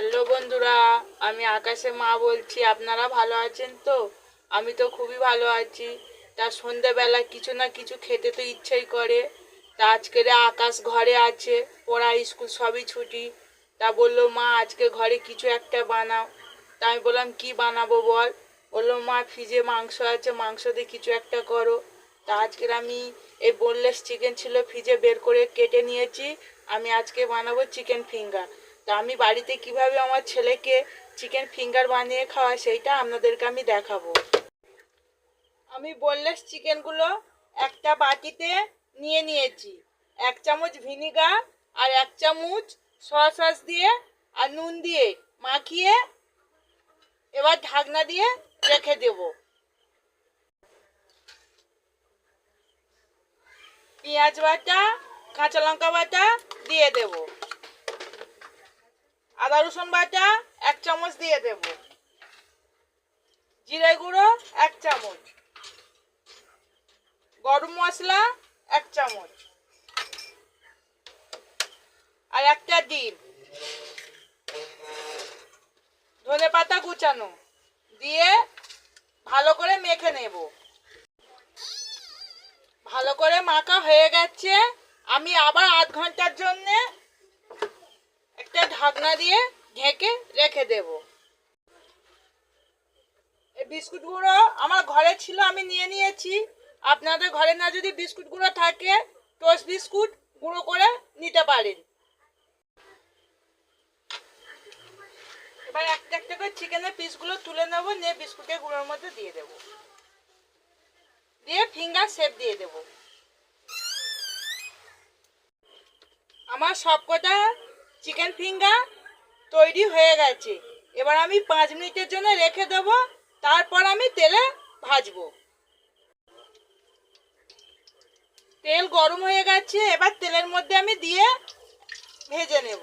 Hello বন্ধুরা, আমি আকাশের মা বলছি। আপনারা ভালো আছেন তো? আমি তো খুবই ভালো আছি। তা সন্ধেবেলা কিছু না কিছু খেতে তো ইচ্ছেই করে। তা আজকের আকাশ ঘরে আছে, পড়া স্কুল সবই ছুটি। তা বললো মা আজকে ঘরে কিছু একটা বানাও। তা আমি বললাম কি বানাবো বল। বললো মা ফ্রিজে মাংস আছে, মাংস দিয়ে কিছু একটা করো। তা আজকের আমি এই বোনলেস চিকেন ছিল, ফ্রিজে বের করে কেটে নিয়েছি। আমি আজকে বানাবো চিকেন ফিঙ্গার। তা আমি বাড়িতে কিভাবে আমার ছেলেকে চিকেন ফিঙ্গার বানিয়ে খাওয়াই সেইটা আপনাদেরকে আমি দেখাবো। আমি বোনলেস চিকেনগুলো একটা বাটিতে নিয়ে নিয়েছি। 1 চামচ ভিনিগার আর 1 চামচ সয়া সস দিয়ে আর নুন দিয়ে মাখিয়ে এবার ঢাকনা দিয়ে রেখে দেব। পেঁয়াজ বাটা, কাঁচা লঙ্কা বাটা দিয়ে দেব। আদা রসুন বাটা 1 চামচ দিয়ে দেব। জিরে গুঁড়ো 1 চামচ, গরম মশলা 1 চামচ আর একটা ডিম, ধনে পাতা কুচানো দিয়ে ভালো করে মেখে নেব। ভালো করে মাখা হয়ে গেছে। আমি আবার আধ ঘন্টার জন্য একটা ঢাকনা দিয়ে ঢেকে রেখে দেব। এই বিস্কুট গুঁড়ো আমার ঘরে ছিল, আমি নিয়ে নিয়েছি। আপনাদের ঘরে না যদি বিস্কুট গুঁড়ো থাকে, টোস্ট বিস্কুট গুঁড়ো করে নিতে পারেন। এবার একটা একটা করে চিকেনের পিসগুলো তুলে নেবো, নিয়ে বিস্কুটের গুঁড়োর মধ্যে দিয়ে দেব, দিয়ে ফিঙ্গার শেপ দিয়ে দেব। আমার সবকটা চিকেন ফিঙ্গার তৈরি হয়ে গেছে। এবার আমি 5 মিনিটের জন্য রেখে দেব, তারপর আমি তেলে ভাজবো। তেল গরম হয়ে গেছে, এবার তেলের মধ্যে আমি দিয়ে ভেজে নেব।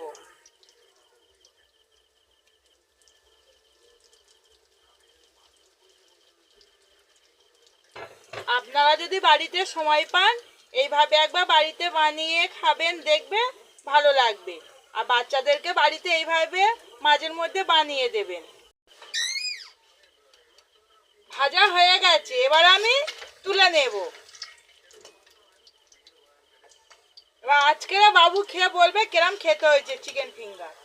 আপনারা যদি বাড়িতে সময় পান, এইভাবে একবার বাড়িতে বানিয়ে খাবেন, দেখবে ভালো লাগবে। আর বাচ্চাদেরকে বাড়িতে এইভাবে মাঝের মধ্যে বানিয়ে দেবেন। ভাজা হয়ে গেছে, এবার আমি তুলে নেব। এবার আজকের বাবু খেয়ে বলবে কিরম খেতে হয়েছে চিকেন ফিঙ্গার।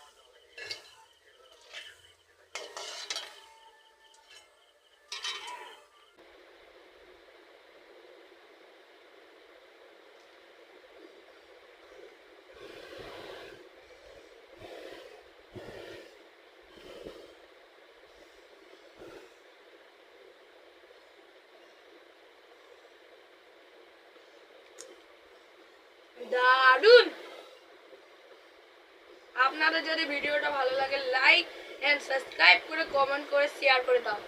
দারুন! আপনাদের যদি ভিডিওটা ভালো লাগে, লাইক এন্ড সাবস্ক্রাইব করে, কমেন্ট করে, শেয়ার করে দাও।